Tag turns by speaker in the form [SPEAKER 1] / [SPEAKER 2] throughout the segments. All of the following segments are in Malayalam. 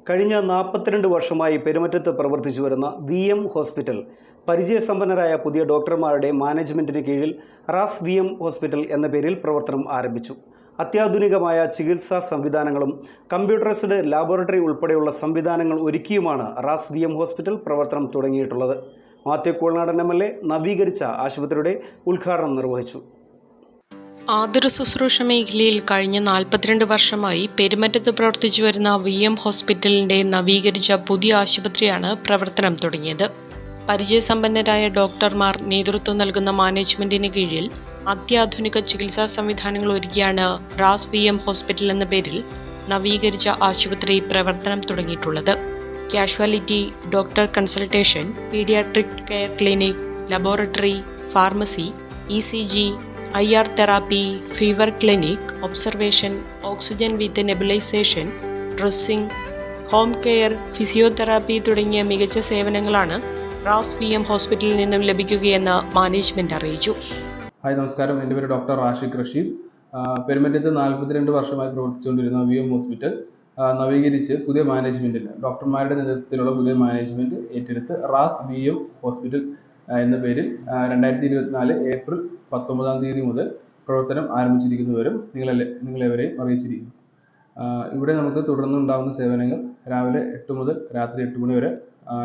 [SPEAKER 1] കഴിഞ്ഞ 42 വർഷമായി പെരുമറ്റത്ത് പ്രവർത്തിച്ചു വരുന്ന VM ഹോസ്പിറ്റൽ പരിചയസമ്പന്നരായ പുതിയ ഡോക്ടർമാരുടെ മാനേജ്മെൻറ്റിന് കീഴിൽ റാസ് VM ഹോസ്പിറ്റൽ എന്ന പേരിൽ പ്രവർത്തനം ആരംഭിച്ചു. അത്യാധുനികമായ ചികിത്സാ സംവിധാനങ്ങളും കമ്പ്യൂട്ടറൈസ്ഡ് ലാബോറട്ടറി ഉൾപ്പെടെയുള്ള സംവിധാനങ്ങൾ ഒരുക്കിയുമാണ് റാസ് VM ഹോസ്പിറ്റൽ പ്രവർത്തനം തുടങ്ങിയിട്ടുള്ളത്. മാത്യു കുളനാടൻ MLA നവീകരിച്ച ആശുപത്രിയുടെ ഉദ്ഘാടനം നിർവഹിച്ചു.
[SPEAKER 2] ആതുര ശുശ്രൂഷ മേഖലയിൽ കഴിഞ്ഞ 42 വർഷമായി പെരുമറ്റത്ത് പ്രവർത്തിച്ചു വരുന്ന VM ഹോസ്പിറ്റലിന്റെ നവീകരിച്ച പുതിയ ആശുപത്രിയാണ് പ്രവർത്തനം തുടങ്ങിയത്. പരിചയസമ്പന്നരായ ഡോക്ടർമാർ നേതൃത്വം നൽകുന്ന മാനേജ്മെന്റിന് കീഴിൽ അത്യാധുനിക ചികിത്സാ സംവിധാനങ്ങൾ ഒരുക്കിയാണ് റാസ് VM ഹോസ്പിറ്റൽ എന്ന പേരിൽ നവീകരിച്ച ആശുപത്രി പ്രവർത്തനം തുടങ്ങിയിട്ടുള്ളത്. Casualty, doctor consultation, paediatric care clinic, laboratory, pharmacy, ECG, IR therapy, fever clinic, observation, oxygen with nebulisation, dressing, home care, physiotherapy തുടങ്ങിയ മികച്ച സേവനങ്ങളാണ് റാസ് VM ഹോസ്പിറ്റലിൽ നിന്നും ലഭിക്കുകയെന്ന് മാനേജ്മെന്റ് അറിയിച്ചു.
[SPEAKER 3] ഹായ്, നമസ്കാരം. എൻ്റെ പേര് ഡോക്ടർ റാഷിഖ് റഷീദ്. പെരുമറ്റത്ത് 42 വർഷമായി പ്രവർത്തിച്ചുകൊണ്ടിരുന്ന VM ഹോസ്പിറ്റൽ നവീകരിച്ച് പുതിയ മാനേജ്മെൻറ്റിൽ ഡോക്ടർമാരുടെ നേതൃത്വത്തിലുള്ള പുതിയ മാനേജ്മെൻറ്റ് ഏറ്റെടുത്ത് റാസ് VM ഹോസ്പിറ്റൽ എന്ന പേരിൽ 2024 ഏപ്രിൽ 19 മുതൽ പ്രവർത്തനം ആരംഭിച്ചിരിക്കുന്നവരും നിങ്ങളെവരെയും അറിയിച്ചിരിക്കുന്നു. ഇവിടെ നമുക്ക് തുടർന്നുണ്ടാകുന്ന സേവനങ്ങൾ രാവിലെ 8 മുതൽ രാത്രി 8 മണി വരെ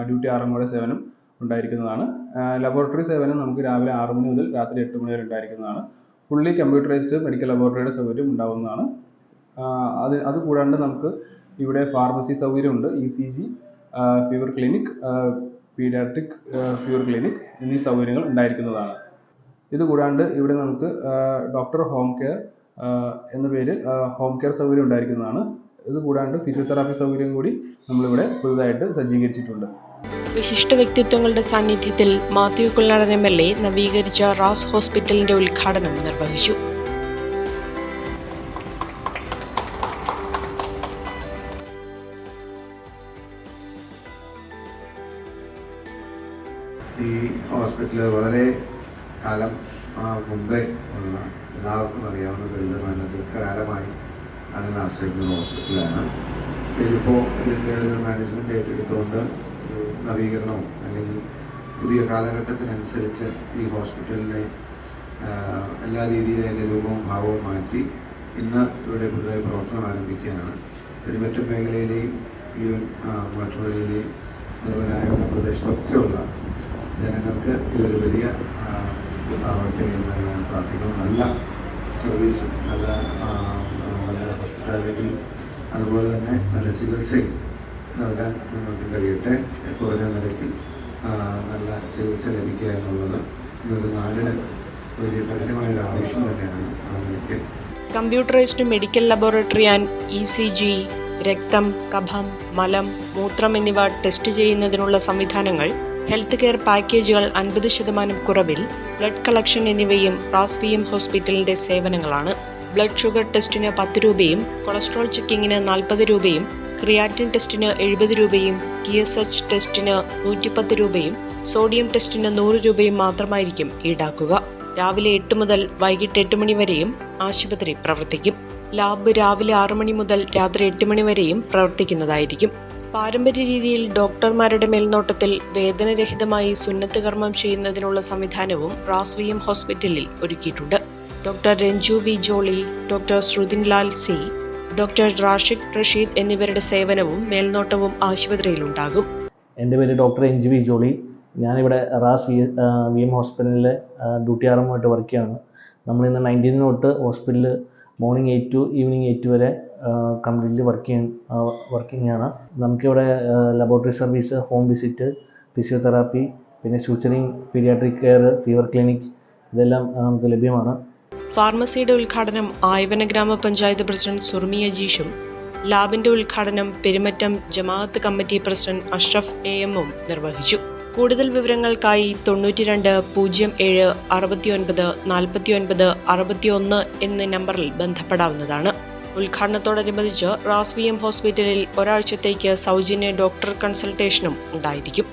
[SPEAKER 3] ഡ്യൂട്ടി 6 മണി വരെ സേവനം ഉണ്ടായിരിക്കുന്നതാണ്. ലബോറട്ടറി സേവനം നമുക്ക് രാവിലെ 6 മണി മുതൽ രാത്രി 8 മണി വരെ ഉണ്ടായിരിക്കുന്നതാണ്. ഫുള്ളി കമ്പ്യൂട്ടറൈസ്ഡ് മെഡിക്കൽ ലബോറട്ടറിയുടെ സൗകര്യം ഉണ്ടാകുന്നതാണ്. അതുകൂടാണ്ട് നമുക്ക് ഇവിടെ ഫാർമസി സൗകര്യമുണ്ട്. ECG, fever clinic, paediatric fever clinic എന്നീ സൗകര്യങ്ങൾ ഉണ്ടായിരിക്കുന്നതാണ്. ഇതുകൂടാണ്ട് ഇവിടെ നമുക്ക് ഡോക്ടർ ഹോം കെയർ എന്ന പേരിൽ ഹോം കെയർ സൗകര്യം ഉണ്ടായിരിക്കുന്നതാണ്. ഇതുകൂടാണ്ട് ഫിസിയോതെറാപ്പി സൗകര്യം കൂടി നമ്മളിവിടെ പുതുതായിട്ട് സജ്ജീകരിച്ചിട്ടുണ്ട്.
[SPEAKER 2] വിശിഷ്ട വ്യക്തിത്വങ്ങളുടെ സാന്നിധ്യത്തിൽ മാത്യു കുളനാടൻ MLA നവീകരിച്ച റാസ് ഹോസ്പിറ്റലിന്റെ ഉദ്ഘാടനം നിർവഹിച്ചു.
[SPEAKER 4] ഈ ഹോസ്പിറ്റൽ വളരെ കാലം മുമ്പേ ഉള്ള എല്ലാവർക്കും അറിയാവുന്ന പരിചയമാണ്. ദീർഘകാലമായി അങ്ങനെ ആശ്രയിക്കുന്ന ഹോസ്പിറ്റലാണ്. ഇതിപ്പോൾ ഇതിൻ്റെ ഒരു മാനേജ്മെൻറ്റ് ഏറ്റെടുത്തുകൊണ്ട് നവീകരണവും അല്ലെങ്കിൽ പുതിയ കാലഘട്ടത്തിനനുസരിച്ച് ഈ ഹോസ്പിറ്റലിനെ എല്ലാ രീതിയിലും അതിൻ്റെ രൂപവും ഭാവവും മാറ്റി ഇന്ന് ഇവിടെ പുതിയ പ്രവർത്തനം ആരംഭിക്കുകയാണ്. പെരുമറ്റം മേഖലയിലെയും ഈവൻ മാറ്റുവഴിയിലെയും അതുപോലെ പ്രദേശത്തൊക്കെയുള്ള ജനങ്ങൾക്ക് ഇതൊരു വലിയ ആവട്ടെ എന്ന് ഞാൻ പ്രാർത്ഥിക്കുന്നു. നല്ല സർവീസ്, നല്ല ഹോസ്പിറ്റാലിറ്റി, അതുപോലെ തന്നെ നല്ല ചികിത്സയും നൽകാൻ നിങ്ങൾക്ക് കഴിയട്ടെ. കുറഞ്ഞ നിരക്കിൽ നല്ല ചികിത്സ ലഭിക്കുക എന്നുള്ളത് ഇന്നൊരു നാടിന് വലിയ കഠിനമായൊരു ആവശ്യം തന്നെയാണ്. ആ നിലയ്ക്ക്
[SPEAKER 2] computerised medical laboratory and ECG, രക്തം, കഫം, മലം, മൂത്രം എന്നിവ ടെസ്റ്റ് ചെയ്യുന്നതിനുള്ള സംവിധാനങ്ങൾ, ഹെൽത്ത് കെയർ പാക്കേജുകൾ 50% കുറവിൽ, ബ്ലഡ് കളക്ഷൻ എന്നിവയും റാസ് VM ഹോസ്പിറ്റലിന്റെ സേവനങ്ങളാണ്. ബ്ലഡ് ഷുഗർ ടെസ്റ്റിന് 10 രൂപയും, കൊളസ്ട്രോൾ ചെക്കിങ്ങിന് 40 രൂപയും, ക്രിയാറ്റിൻ ടെസ്റ്റിന് 70 രൂപയും, TSH ടെസ്റ്റിന് 110 രൂപയും, സോഡിയം ടെസ്റ്റിന് 100 രൂപയും മാത്രമായിരിക്കും ഈടാക്കുക. രാവിലെ 8 മുതൽ വൈകിട്ട് 8 മണി വരെയും ആശുപത്രി പ്രവർത്തിക്കും. ലാബ് രാവിലെ 6 മണി മുതൽ രാത്രി 8 മണി വരെയും പ്രവർത്തിക്കുന്നതായിരിക്കും. പാരമ്പര്യ രീതിയിൽ ഡോക്ടർമാരുടെ മേൽനോട്ടത്തിൽ വേദനരഹിതമായി സുന്നത്ത് കർമ്മം ചെയ്യുന്നതിനുള്ള സംവിധാനവും റാസ് VM ഹോസ്പിറ്റലിൽ ഒരുക്കിയിട്ടുണ്ട്. Doctor Ranju V. Jolly, doctor Shruthin Lal C, doctor Rashiq Rasheed എന്നിവരുടെ സേവനവും മേൽനോട്ടവും ആശുപത്രിയിലുണ്ടാകും.
[SPEAKER 5] എൻ്റെ പേര് ഡോക്ടർ രഞ്ജു V. ജോളി. ഞാനിവിടെ റാസ് VM ഹോസ്പിറ്റലിൽ ഡ്യൂട്ടി 6 ആയിട്ട് വർക്ക് ചെയ്യാണ്. നമ്മളിന്ന് 19 തൊട്ട് ഹോസ്പിറ്റലിൽ മോർണിംഗ് 8 to ഈവനിങ് 8 വരെ കംപ്ലീറ്റ്ലി വർക്കിംഗ് ആണ്. നമുക്കിവിടെ laboratory service, home visit, physiotherapy, പിന്നെ സ്യൂച്ചറിങ്, പീഡിയാട്രിക് കെയർ, ഫീവർ ക്ലിനിക് ഇതെല്ലാം നമുക്ക് ലഭ്യമാണ്.
[SPEAKER 2] ഫാർമസിയുടെ ഉദ്ഘാടനം ആയവന ഗ്രാമപഞ്ചായത്ത് പ്രസിഡന്റ് സുർമി അജീഷും ലാബിന്റെ ഉദ്ഘാടനം പെരുമറ്റം ജമാഅത്ത് കമ്മിറ്റി പ്രസിഡന്റ് അഷ്റഫ് AM-ഉം നിർവഹിച്ചു. കൂടുതൽ വിവരങ്ങൾക്കായി 92 07 69 49 61 എന്ന നമ്പറിൽ ബന്ധപ്പെടാവുന്നതാണ്. ഉദ്ഘാടനത്തോടനുബന്ധിച്ച് റാസ് VM ഹോസ്പിറ്റലിൽ ഒരാഴ്ചത്തേക്ക് സൗജന്യ ഡോക്ടർ കൺസൾട്ടേഷനും ഉണ്ടായിരിക്കും.